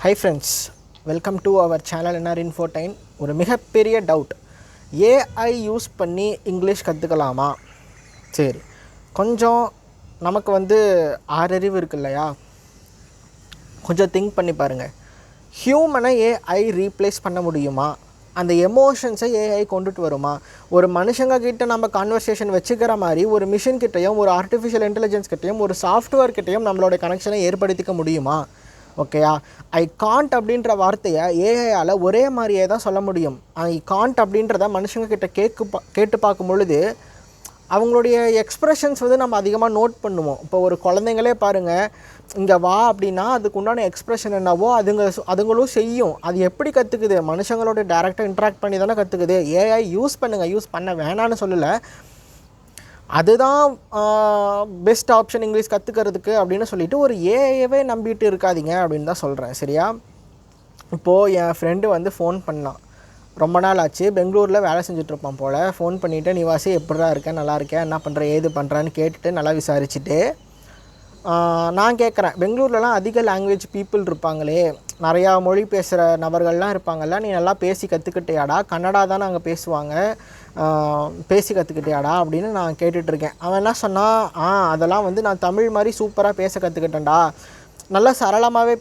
Hi friends, welcome to our channel NR Info10. ஒரு மிகப்பெரிய doubt, AI use பண்ணி English கற்றுக்கலாமா? சரி, கொஞ்சம் நமக்கு ஆறறிவு இருக்கு இல்லையா, கொஞ்சம் திங்க் பண்ணி பாருங்கள். ஹியூமனை ஏஐ ரீப்ளேஸ் பண்ண முடியுமா? அந்த எமோஷன்ஸை ஏஐ கொண்டுட்டு வருமா? ஒரு மனுஷங்க கிட்ட நம்ம கான்வர்சேஷன் வச்சுக்கிற மாதிரி ஒரு மிஷின் கிட்டையும் ஒரு ஆர்டிஃபிஷியல் இன்டெலிஜென்ஸ் கிட்டையும் ஒரு சாஃப்ட்வேர் கிட்டையும் நம்மளோட கனெக்ஷனை ஏற்படுத்திக்க முடியுமா? ஓகேயா, ஐ காண்ட் அப்படின்ற வார்த்தையை ஏஐயால் ஒரே மாதிரியே தான் சொல்ல முடியும். ஐ காண்ட் அப்படின்றத மனுஷங்க கிட்ட கேட்டு பார்க்கும் பொழுது அவங்களுடைய எக்ஸ்ப்ரெஷன்ஸ் நம்ம அதிகமாக நோட் பண்ணுவோம். இப்போ ஒரு குழந்தைங்களே பாருங்கள், இங்கே வா அப்படின்னா அதுக்கு உண்டான எக்ஸ்ப்ரெஷன் என்னவோ அதுங்களும் செய்யும். அது எப்படி கற்றுக்குது? மனுஷங்களோட டேரெக்டாக இன்ட்ராக்ட் பண்ணி தானே கற்றுக்குது. ஏஐ யூஸ் பண்ணுங்கள், யூஸ் பண்ண வேணான்னு சொல்லலை, அதுதான் பெஸ்ட் ஆப்ஷன் இங்கிலீஷ் கற்றுக்கிறதுக்கு அப்படின்னு சொல்லிட்டு ஒரு ஏஐவே நம்பிட்டு இருக்காதீங்க அப்படின்னு தான் சொல்கிறேன். சரியா? இப்போது என் ஃப்ரெண்டு ஃபோன் பண்ணான், ரொம்ப நாள் ஆச்சு, பெங்களூரில் வேலை செஞ்சுட்ருப்பான் போல். ஃபோன் பண்ணிவிட்டு, நீ வாசி எப்படிடா இருக்கேன், நல்லா இருக்கேன், என்ன பண்ணுற, ஏது பண்ணுறான்னு கேட்டுட்டு நல்லா விசாரிச்சுட்டு நான் கேட்குறேன், பெங்களூர்லலாம் அதிக லாங்குவேஜ் பீப்புள் இருப்பாங்களே, நிறையா மொழி பேசுகிற நபர்கள்லாம் இருப்பாங்கள்ல, நீ நல்லா பேசி கற்றுக்கிட்டியாடா? கன்னடா தான் அங்கே பேசுவாங்க, பேசி கற்றுக்கிட்டியாடா அப்படின்னு நான் கேட்டுட்ருக்கேன். அவன் என்ன சொன்னான், அதெல்லாம் நான் தமிழ் மாதிரி சூப்பராக பேச கற்றுக்கிட்டேன்டா, நல்லா சரளமாகவே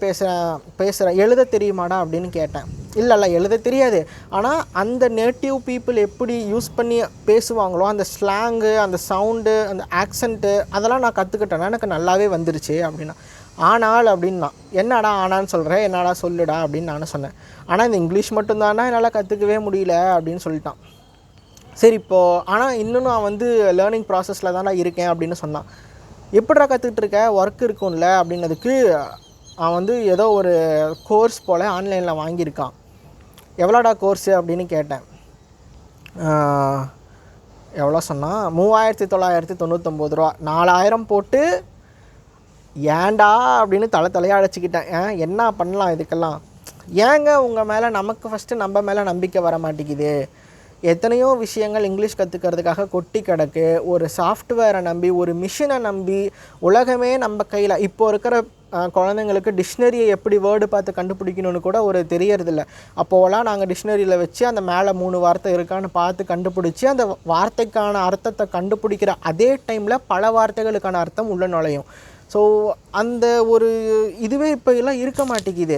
பேசுகிறேன், எழுத தெரியுமாடா அப்படின்னு கேட்டேன். இல்லை எழுத தெரியாது, ஆனால் அந்த நேட்டிவ் பீப்புள் எப்படி யூஸ் பண்ணி பேசுவாங்களோ அந்த ஸ்லாங்கு, அந்த சவுண்டு, அந்த ஆக்சண்ட்டு, அதெல்லாம் நான் கற்றுக்கிட்டேன்னா எனக்கு நல்லாவே வந்துருச்சு அப்படின்னா. ஆனால் அப்படின்னா, என்னடா ஆனான்னு சொல்கிறேன், என்னடா சொல்லுடா அப்படின்னு நானும் சொன்னேன். ஆனால் இந்த இங்கிலீஷ் மட்டும்தானா என்னால் கற்றுக்கவே முடியல அப்படின்னு சொல்லிட்டான். சரி, இப்போது ஆனால் இன்னும் நான் லேர்னிங் ப்ராசஸில் தானே இருக்கேன் அப்படின்னு சொன்னான். எப்படிடா கற்றுக்கிட்டு இருக்க, ஒர்க் இருக்கும்ல அப்படின்னதுக்கு அவன் ஏதோ ஒரு கோர்ஸ் போல் ஆன்லைனில் வாங்கியிருக்கான். எவ்வளோடா கோர்ஸு அப்படின்னு கேட்டேன். எவ்வளோ சொன்னால் 3999 ரூபா. 4000 போட்டு ஏன்டா அப்படின்னு தலையாக அழைச்சிக்கிட்டேன். என்ன பண்ணலாம் இதுக்கெல்லாம்? ஏங்க உங்கள் மேலே நமக்கு ஃபஸ்ட்டு நம்ம மேலே நம்பிக்கை வர மாட்டேங்குது? எத்தனையோ விஷயங்கள் இங்கிலீஷ் கற்றுக்கிறதுக்காக கொட்டி கிடக்கு. ஒரு சாஃப்ட்வேரை நம்பி, ஒரு மிஷினை நம்பி, உலகமே நம்ம கையில். இப்போ இருக்கிற குழந்தைங்களுக்கு டிக்ஷனரியை எப்படி வேர்டு பார்த்து கண்டுபிடிக்கணும்னு கூட ஒரு தெரியறதில்ல. அப்போலாம் நாங்கள் டிக்ஷனரியில் வச்சு அந்த மேலே 3 வார்த்தை இருக்கான்னு பார்த்து கண்டுபிடிச்சி அந்த வார்த்தைக்கான அர்த்தத்தை கண்டுபிடிக்கிற அதே டைமில் பல வார்த்தைகளுக்கான அர்த்தம் உள்ள நுழையும். ஸோ அந்த ஒரு இதுவே இப்போ எல்லாம் இருக்க மாட்டேங்குது.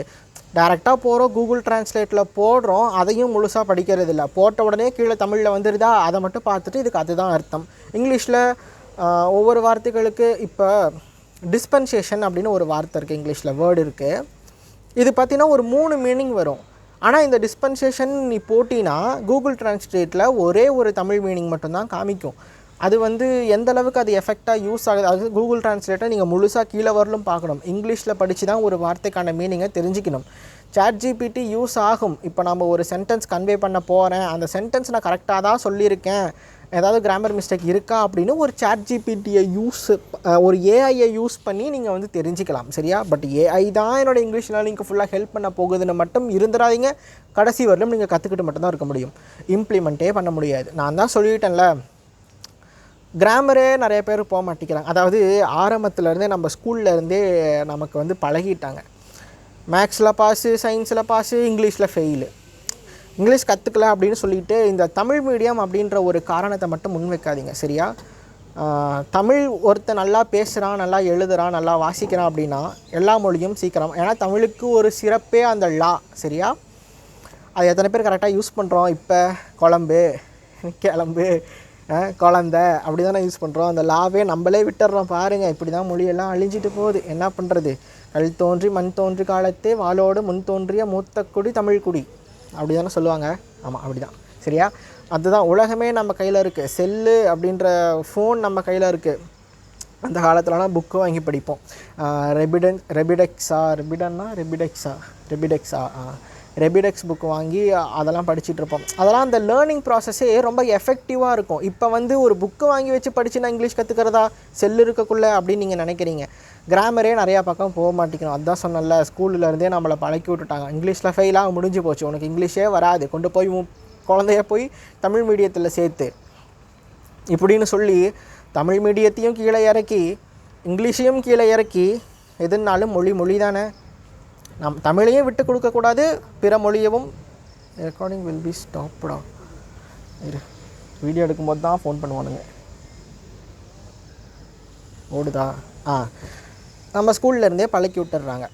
டேரெக்டாக போகிறோம், கூகுள் டிரான்ஸ்லேட்டில் போடுறோம், அதையும் முழுசாக படிக்கிறது இல்லை. போட்ட உடனே கீழே தமிழில் வந்துடுதா, அதை மட்டும் பார்த்துட்டு இதுக்கு அதுதான் அர்த்தம். இங்கிலீஷில் ஒவ்வொரு வார்த்தைகளுக்கு இப்போ டிஸ்பென்சேஷன் அப்படின்னு ஒரு வார்த்தை இருக்குது, இங்கிலீஷில் வேர்டு இருக்குது. இது பார்த்திங்கன்னா ஒரு 3 மீனிங் வரும். ஆனால் இந்த டிஸ்பென்சேஷன் நீ போட்டினா கூகுள் டிரான்ஸ்லேட்டில் ஒரே ஒரு தமிழ் மீனிங் மட்டும்தான் காமிக்கும். அது எந்த அளவுக்கு அது எஃபெக்டாக யூஸ் ஆகுது, அது கூகுள் டிரான்ஸ்லேட்டை நீங்கள் முழுசாக கீழே வரலும் பார்க்கணும். இங்கிலீஷில் படித்து தான் ஒரு வார்த்தைக்கான மீனிங்கை தெரிஞ்சுக்கணும். சாட்ஜிபிடி யூஸ் ஆகும். இப்போ நம்ம ஒரு சென்டென்ஸ் கன்வே பண்ண போகிறேன், அந்த சென்டென்ஸ் நான் கரெக்டாக தான் சொல்லியிருக்கேன், ஏதாவது கிராமர் மிஸ்டேக் இருக்கா அப்படின்னு ஒரு சாட்ஜிபிடியை ஒரு ஏஐயை யூஸ் பண்ணி நீங்கள் தெரிஞ்சுக்கலாம். சரியா? பட் ஏஐ தான் என்னோடய இங்கிலீஷ் லேர்னிங்க்கு ஃபுல்லாக ஹெல்ப் பண்ண போகுதுன்னு மட்டும் இருந்துடாதீங்க. கடைசி வரலும் நீங்கள் கற்றுக்கிட்டு மட்டும்தான் இருக்க முடியும், இம்ப்ளிமெண்ட்டே பண்ண முடியாது. நான் தான் சொல்லிட்டேன்ல, கிராமரே நிறைய பேர் போக மாட்டேங்கிறாங்க. அதாவது ஆரம்பத்துலேருந்தே நம்ம ஸ்கூல்லேருந்தே நமக்கு பழகிட்டாங்க. மேக்ஸில் பாஸு, சயின்ஸில் பாஸு, இங்கிலீஷில் ஃபெயிலு. இங்கிலீஷ் கற்றுக்கல அப்படின்னு சொல்லிட்டு இந்த தமிழ் மீடியம் அப்படின்ற ஒரு காரணத்தை மட்டும் முன்வைக்காதீங்க. சரியா? தமிழ் ஒருத்தர் நல்லா பேசுகிறான், நல்லா எழுதுகிறான், நல்லா வாசிக்கிறான் அப்படின்னா எல்லா மொழியும் சீக்கிரம். ஏன்னா தமிழுக்கு ஒரு சிறப்பே அந்த லா. சரியா? அது எத்தனை பேர் கரெக்டாக யூஸ் பண்ணுறோம்? இப்போ குழம்பு, கிளம்பு, குழந்த அப்படி தானே யூஸ் பண்ணுறோம். அந்த லாவே நம்மளே விட்டுடுறோம். பாருங்கள், இப்படி தான் மொழியெல்லாம் அழிஞ்சிட்டு போகுது. என்ன பண்ணுறது? கல் தோன்றி மண் தோன்றி காலத்தே வாளோடு முன் தோன்றிய மூத்த குடி தமிழ் குடி அப்படி தானே சொல்லுவாங்க. ஆமாம், அப்படி தான். சரியா? அதுதான், உலகமே நம்ம கையில் இருக்குது. செல்லு அப்படின்ற ஃபோன் நம்ம கையில் இருக்குது. அந்த காலத்துலலாம் புக்கு வாங்கி படிப்போம். ரெபிடெக்ஸ் புக்கு வாங்கி அதெல்லாம் படிச்சுட்ருப்போம். அதெல்லாம் அந்த லேர்னிங் ப்ராசஸே ரொம்ப எஃபெக்டிவாக இருக்கும். இப்போ ஒரு புக்கு வாங்கி வச்சு படித்து நான் இங்கிலீஷ் கற்றுக்கிறதா செல்லு இருக்கக்குள்ளே அப்படின்னு நீங்கள் நினைக்கிறீங்க. கிராமரே நிறையா பக்கம் போக மாட்டேங்கிறோம். அதுதான் சொன்னல, ஸ்கூல்லேருந்தே நம்மளை பழக்கி விட்டுட்டாங்க. இங்கிலீஷில் ஃபெயிலாக முடிஞ்சு போச்சு, உனக்கு இங்கிலீஷே வராது, கொண்டு போய் குழந்தைய போய் தமிழ் மீடியத்தில் சேர்த்து இப்படின்னு சொல்லி தமிழ் மீடியத்தையும் கீழே இறக்கி இங்கிலீஷையும் கீழே இறக்கி, எதுனாலும் மொழி தானே. தமிழையும் விட்டு கொடுக்கக்கூடாது, பிற மொழியவும். ரெக்கார்டிங் வில் பி ஸ்டாப்டா. இரு, வீடியோ எடுக்கும்போது தான் ஃபோன் பண்ணுவானுங்க. ஓடுதா? நம்ம ஸ்கூல்லேருந்தே பழக்கி விட்டுடுறாங்க.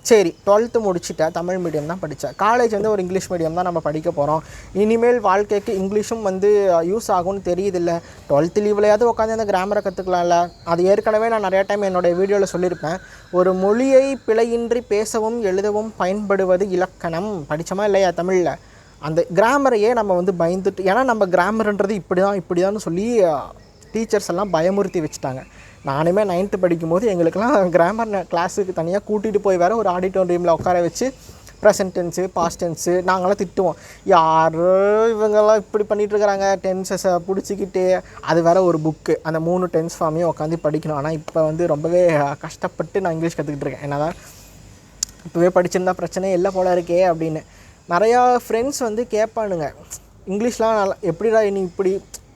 சரி, 12th முடிச்சுட்டேன், தமிழ் மீடியம் தான் படித்தேன். காலேஜ் வந்து ஒரு இங்கிலீஷ் மீடியம் தான் நம்ம படிக்க போகிறோம். இனிமேல் வாழ்க்கைக்கு இங்கிலீஷும் வந்து யூஸ் ஆகும்னு தெரியுதில்ல. 12th லீவ்லையாவது உட்காந்து அந்த கிராமரை கற்றுக்கலாம்ல. அது ஏற்கனவே நான் நிறையா டைம் என்னுடைய வீடியோவில் சொல்லியிருப்பேன். ஒரு மொழியை பிழையின்றி பேசவும் எழுதவும் பயன்படுவது இலக்கணம். படித்தோமா இல்லையா தமிழில்? அந்த கிராமரையே நம்ம வந்து பயந்துட்டு, ஏன்னா நம்ம கிராமர்ன்றது இப்படி தான் சொல்லி டீச்சர்ஸ் எல்லாம் பயமுறுத்தி வச்சுட்டாங்க. நானுமே 9th படிக்கும்போது எங்களுக்கெல்லாம் கிராமர் கிளாஸுக்கு தனியாக கூட்டிகிட்டு போய் வேறு ஒரு ஆடிட்டோரியமில் உட்கார வச்சு ப்ரெசன்ட் டென்ஸு பாஸ்ட் டென்ஸு நாங்களாம் திட்டுவோம். யார் இவங்கெல்லாம் இப்படி பண்ணிகிட்ருக்குறாங்க, டென்ஸஸை பிடிச்சிக்கிட்டு. அது வேறு ஒரு புக்கு, அந்த 3 டென்ஸ் ஃபார்மையும் உட்காந்து படிக்கணும். ஆனால் இப்போ வந்து ரொம்பவே கஷ்டப்பட்டு நான் இங்கிலீஷ் கற்றுக்கிட்டு இருக்கேன். என்ன தான் இப்போவே படிச்சிருந்தா பிரச்சனையே இல்லை போல இருக்கே அப்படின்னு. நிறையா ஃப்ரெண்ட்ஸ் வந்து கேட்பானுங்க, இங்கிலீஷ்லாம் நல்லா எப்படிடா நீ இப்படி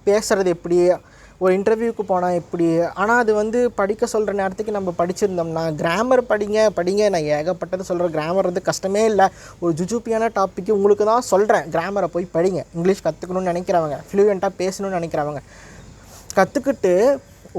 பேசுகிறது, எப்படி ஒரு இன்டர்வியூக்கு போனால் எப்படி. ஆனால் அது வந்து படிக்க சொல்கிற நேரத்துக்கு நம்ம படிச்சிருந்தோம்னா, கிராமர் படிங்க நான் ஏகப்பட்டது சொல்கிறேன். கிராமர் வந்து கஷ்டமே இல்லை, ஒரு ஜுஜூப்பியான டாப்பிக்கு உங்களுக்கு தான் சொல்கிறேன். கிராமரை போய் படிங்க. இங்கிலீஷ் கற்றுக்கணும்னு நினைக்கிறவங்க, ஃப்ளூயண்ட்டாக பேசணும்னு நினைக்கிறவங்க கற்றுக்கிட்டு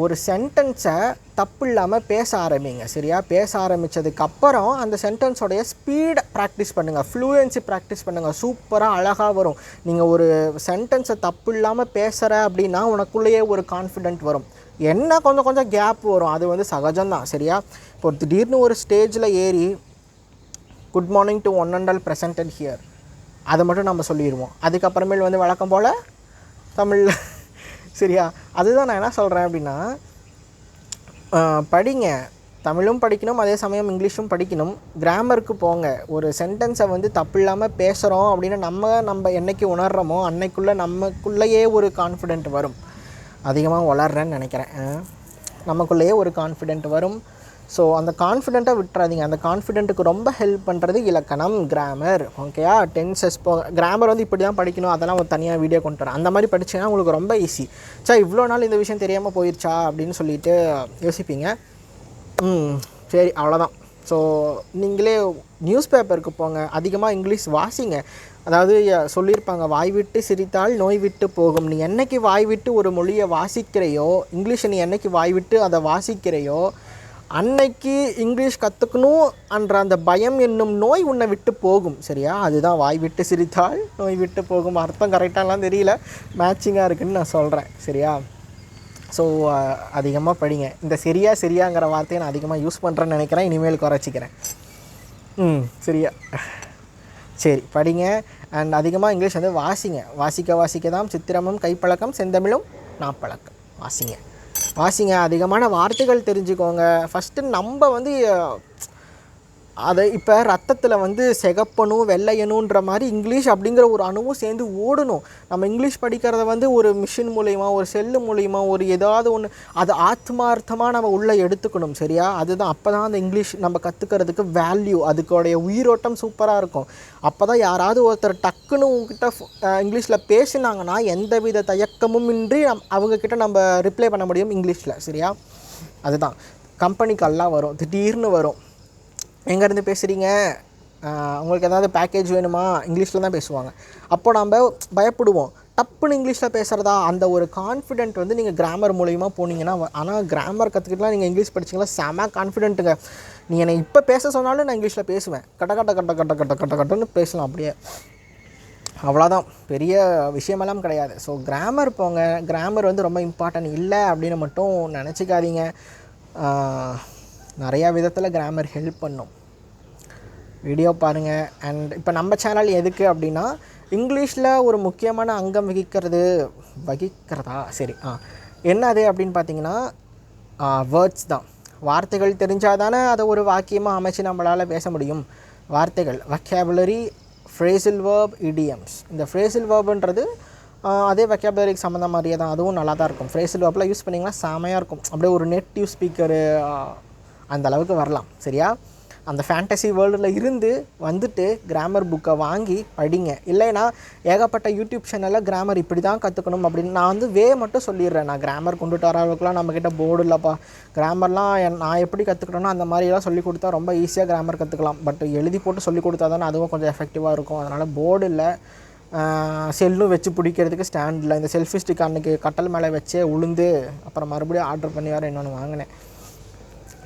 ஒரு சென்டென்ஸை தப்பு இல்லாமல் பேச ஆரம்பிங்க. சரியா? பேச ஆரம்பித்ததுக்கப்புறம் அந்த சென்டென்ஸோடைய ஸ்பீடை ப்ராக்டிஸ் பண்ணுங்கள், ஃப்ளூயன்சி ப்ராக்டிஸ் பண்ணுங்கள். சூப்பராக அழகாக வரும். நீங்கள் ஒரு சென்டென்ஸை தப்பு இல்லாமல் பேசுகிற அப்படின்னா உனக்குள்ளேயே ஒரு கான்ஃபிடென்ட் வரும். என்ன கொஞ்சம் கேப் வரும், அது வந்து சகஜம்தான். சரியா? இப்போ திடீர்னு ஒரு ஸ்டேஜில் ஏறி good morning to one and all presented here, அதை மட்டும் நம்ம சொல்லிடுவோம். அதுக்கப்புறமேல் வந்து வழக்கம் போல் தமிழில். சரியா? அதுதான் நான் என்ன சொல்கிறேன் அப்படின்னா, படிங்க, தமிழும் படிக்கணும், அதே சமயம் இங்கிலீஷும் படிக்கணும். கிராமருக்கு போங்க. ஒரு சென்டென்ஸை வந்து தப்பு இல்லாமல் பேசுகிறோம் அப்படின்னு நம்ம என்றைக்கு உணர்கிறோமோ அன்னைக்குள்ளே நமக்குள்ளேயே ஒரு கான்ஃபிடென்ட் வரும். அதிகமாக வளர்றேன்னு நினைக்கிறேன். நமக்குள்ளேயே ஒரு கான்ஃபிடென்ட் வரும். ஸோ அந்த கான்ஃபிடென்ட்டை விட்டுறாதீங்க. அந்த கான்ஃபிடென்ட்டுக்கு ரொம்ப ஹெல்ப் பண்ணுறது இலக்கணம், கிராமர். ஓகேயா? டென்சஸ் கிராமர் வந்து இப்படி தான் படிக்கணும், அதெல்லாம் ஒரு தனியாக வீடியோ கொண்டு வரேன். அந்த மாதிரி படிச்சிங்கன்னா உங்களுக்கு ரொம்ப ஈஸி. இவ்வளோ நாள் இந்த விஷயம் தெரியாமல் போயிடுச்சா அப்படின்னு சொல்லிட்டு யோசிப்பீங்க. சரி, அவ்வளோதான். ஸோ நீங்களே நியூஸ் பேப்பருக்கு போங்க, அதிகமாக இங்கிலீஷ் வாசிங்க. அதாவது சொல்லியிருப்பாங்க, வாய் விட்டு சிரித்தால் நோய் விட்டு போகும். நீ என்றைக்கு வாய் விட்டு ஒரு மொழியை வாசிக்கிறையோ, இங்கிலீஷை நீ என்றைக்கு வாய் விட்டு அதை வாசிக்கிறையோ, அன்னைக்கு இங்கிலீஷ் கற்றுக்கணும் என்ற அந்த பயம் என்னும் நோய் உன்னை விட்டு போகும். சரியா? அதுதான் வாய் விட்டு சிரித்தால் நோய் விட்டு போகும். அர்த்தம் கரெக்டாகலாம் தெரியல, மேட்சிங்காக இருக்குதுன்னு நான் சொல்கிறேன். சரியா? ஸோ அதிகமாக படிங்க. இந்த சரியாங்கிற வார்த்தையை நான் அதிகமாக யூஸ் பண்ணுறேன்னு நினைக்கிறேன், இனிமேல் குறைச்சிக்கிறேன். சரியா? சரி, படிங்க. அண்ட் அதிகமாக இங்கிலீஷ் வந்து வாசிக்க தான் சித்திரமும் கைப்பழக்கம் செந்தமிழும் நாப்பழக்கம். வாசிங்க, அதிகமான வார்த்தைகள் தெரிஞ்சுக்கோங்க. ஃபஸ்ட்டு நம்ம வந்து அதை இப்போ ரத்தத்தில் வந்து சிகப்பணும் வெள்ளையணுன்ற மாதிரி இங்கிலீஷ் அப்படிங்கிற ஒரு அணுவும் சேர்ந்து ஓடணும். நம்ம இங்கிலீஷ் படிக்கிறத வந்து ஒரு மிஷின் மூலிமா, ஒரு செல்லு மூலிமா, ஒரு ஏதாவது ஒன்று அது ஆத்மார்த்தமாக நம்ம உள்ளே எடுத்துக்கணும். சரியா? அதுதான். அப்போ தான் அந்த இங்கிலீஷ் நம்ம கற்றுக்கிறதுக்கு வேல்யூ, அதுக்கோடைய உயிரோட்டம் சூப்பராக இருக்கும். அப்போ தான் யாராவது ஒருத்தர் டக்குன்னு உங்ககிட்ட இங்கிலீஷில் பேசினாங்கன்னா எந்தவித தயக்கமும் இன்றி அவங்கக்கிட்ட நம்ம ரிப்ளை பண்ண முடியும் இங்கிலீஷில். சரியா? அதுதான். கம்பெனி கால்லாம் வரும், திடீர்னு வரும். எங்கேருந்து பேசுகிறீங்க, உங்களுக்கு ஏதாவது பேக்கேஜ் வேணுமா, இங்கிலீஷில் தான் பேசுவாங்க. அப்போ நம்ம பயப்படுவோம், டப்புன்னு இங்கிலீஷில் பேசுகிறதா. அந்த ஒரு கான்ஃபிடென்ட் வந்து நீங்கள் கிராமர் மூலிமா போனீங்கன்னா, ஆனால் கிராமர் கற்றுக்கிட்டுலாம் நீங்கள் இங்கிலீஷ் படிச்சிங்களா செம கான்ஃபிடென்ட்டுங்க. நீ என்னை இப்போ பேச சொன்னாலும் நான் இங்கிலீஷில் பேசுவேன், கட்டன்னு பேசலாம் அப்படியே. அவ்வளோதான், பெரிய விஷயமெல்லாம் கிடையாது. ஸோ கிராமர் போங்க. கிராமர் வந்து ரொம்ப இம்பார்ட்டன்ட் இல்லை அப்படின்னு மட்டும் நினச்சிக்காதீங்க. நிறையா விதத்தில் கிராமர் ஹெல்ப் பண்ணும். வீடியோ பாருங்கள். அண்ட் இப்போ நம்ம சேனல் எதுக்கு அப்படின்னா, இங்கிலீஷில் ஒரு முக்கியமான அங்கம் வகிக்கிறதா சரி என்னது அப்படின்னு பார்த்தீங்கன்னா, வேர்ட்ஸ் தான். வார்த்தைகள் தெரிஞ்சால் தானே அதை ஒரு வாக்கியமாக அமைச்சு நம்மளால் பேச முடியும். வார்த்தைகள், வொக்காபுலரி, phrasal verb, idioms. இந்த phrasal verbன்றது அதே வொக்காபுலரிக்கு சம்மந்த மாதிரியே தான், அதுவும் நல்லா தான் இருக்கும். phrasal verbலாம் யூஸ் பண்ணிங்கன்னா செமையாக இருக்கும். அப்படியே ஒரு நேட்டிவ் ஸ்பீக்கரு அந்த அளவுக்கு வரலாம். சரியா? அந்த ஃபேண்டசி வேர்ல்டில் இருந்து வந்துட்டு கிராமர் புக்கை வாங்கி படிங்க. இல்லைன்னா ஏகப்பட்ட யூடியூப் சேனலில் கிராமர் இப்படி தான் கற்றுக்கணும் அப்படின்னு நான் வந்து மட்டும் சொல்லிடுறேன். நான் கிராமர் கொண்டுட்டு வர அளவுக்குலாம் நம்மக்கிட்ட போர்டு இல்லைப்பா. கிராமர்லாம் நான் எப்படி கற்றுக்கணும்னா அந்த மாதிரிலாம் சொல்லி கொடுத்தா ரொம்ப ஈஸியாக கிராமர் கற்றுக்கலாம். பட் எழுதி போட்டு சொல்லி கொடுத்தா தானே அதுவும் கொஞ்சம் எஃபெக்டிவாக இருக்கும். அதனால் போர்டு இல்லை, செல்லும் வச்சு பிடிக்கிறதுக்கு ஸ்டாண்ட் இல்லை. இந்த செல்ஃபி ஸ்டிக் அன்றைக்கி கட்டல் மேலே வச்சே உளுந்து அப்புறம் மறுபடியும் ஆர்டர் பண்ணி வேறு இன்னொன்று வாங்கினேன்.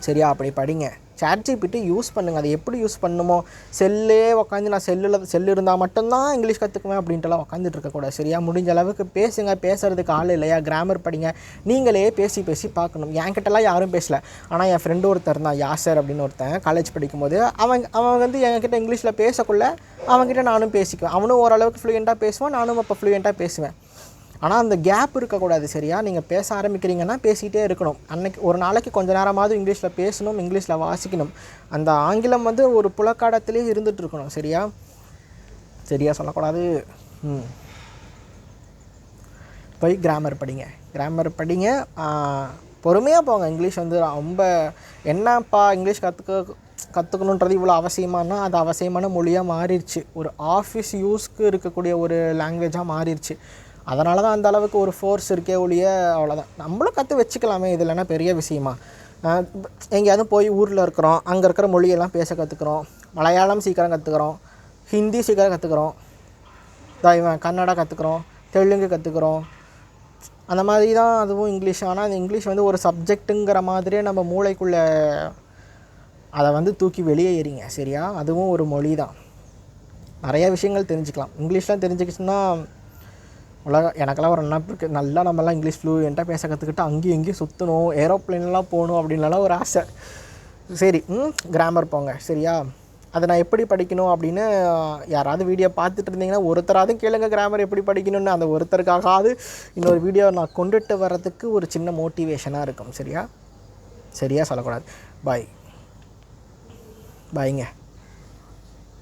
சரியா? அப்படி படிங்க. ChatGPT யூஸ் பண்ணுங்கள். அதை எப்படி யூஸ் பண்ணணுமோ, செல்லே உட்காந்து நான் செல்லு இருந்தால் மட்டும்தான் இங்கிலீஷ் கற்றுக்குவேன் அப்படின்ட்டுலாம் உட்காந்துட்டு இருக்கக்கூடாது. சரியா? முடிஞ்ச அளவுக்கு பேசுங்க. பேசுகிறதுக்கு ஆள் இல்லையா? கிராமர் படிங்க. நீங்களே பேசி பார்க்கணும். என்கிட்டலாம் யாரும் பேசலை. ஆனால் என் ஃப்ரெண்டு ஒருத்தர் தான், யாசர் அப்படின்னு ஒருத்தன், காலேஜ் படிக்கும்போது அவன் வந்து என்கிட்ட இங்கிலீஷில் பேசக்குள்ள அவன்கிட்ட நானும் பேசிக்குவேன். அவனும் ஓரளவுக்கு ஃப்ளூயண்ட்டாக பேசுவான், நானும் அப்போ ஃப்ளூயண்ட்டாக பேசுவேன். ஆனால் அந்த கேப் இருக்கக்கூடாது. சரியா? நீங்கள் பேச ஆரம்பிக்கிறீங்கன்னா பேசிக்கிட்டே இருக்கணும். அன்னைக்கு ஒரு நாளைக்கு கொஞ்சம் நேரமாவது இங்கிலீஷில் பேசணும், இங்கிலீஷில் வாசிக்கணும். அந்த ஆங்கிலம் வந்து ஒரு புலக்காடத்திலே இருந்துகிட்டு இருக்கணும். சரியா சொல்லக்கூடாது. போய் கிராமர் படிங்க. பொறுமையாக போங்க. இங்கிலீஷ் வந்து ரொம்ப என்னப்பா இங்கிலீஷ் கற்றுக்கணுன்றது இவ்வளோ அவசியமானா அது அவசியமான மொழியாக மாறிடுச்சு. ஒரு ஆஃபீஸ் யூஸ்க்கு இருக்கக்கூடிய ஒரு லாங்குவேஜாக மாறிடுச்சு. அதனால தான் அந்த அளவுக்கு ஒரு ஃபோர்ஸ் இருக்கே ஒழிய அவ்வளோதான். நம்மளும் கற்று வச்சுக்கலாமே, இது இல்லைன்னா பெரிய விஷயமா? எங்கேயாவது போய் ஊரில் இருக்கிறோம், அங்கே இருக்கிற மொழியெல்லாம் பேச கற்றுக்குறோம். மலையாளம் சீக்கிரம் கற்றுக்குறோம், ஹிந்தி சீக்கிரம் கற்றுக்குறோம், இவன் கன்னடா கற்றுக்குறோம், தெலுங்கு கற்றுக்குறோம். அந்த மாதிரி தான் அதுவும் இங்கிலீஷ். ஆனால் அந்த இங்கிலீஷ் வந்து ஒரு சப்ஜெக்ட்டுங்கிற மாதிரியே நம்ம மூளைக்குள்ளே அதை வந்து தூக்கி வெளியே எறிங்க. சரியா? அதுவும் ஒரு மொழி தான். நிறையா விஷயங்கள் தெரிஞ்சுக்கலாம். இங்கிலீஷ்லாம் தெரிஞ்சுக்கிச்சுன்னா எனக்கெல்லாம் ஒரு நினப்பு இருக்குது. நல்லா நம்மலாம் இங்கிலீஷ் ஃப்ளூயண்ட்டாக பேச கற்றுக்கிட்டு அங்கேயும் இங்கேயும் சுற்றணும், ஏரோப்ளைன்லாம் போகணும் அப்படின்லாம் ஒரு ஆசை. சரி, கிராமர் போங்க. சரியா? அதை நான் எப்படி படிக்கணும் அப்படின்னு யாராவது வீடியோ பார்த்துட்டு இருந்தீங்கன்னா ஒருத்தராவது கேளுங்க கிராமர் எப்படி படிக்கணும்னு. அந்த ஒருத்தருக்காகாது இன்னொரு வீடியோ நான் கொண்டுட்டு வர்றதுக்கு ஒரு சின்ன மோட்டிவேஷனாக இருக்கும். சரியா சொல்லக்கூடாது. பாய்ங்க.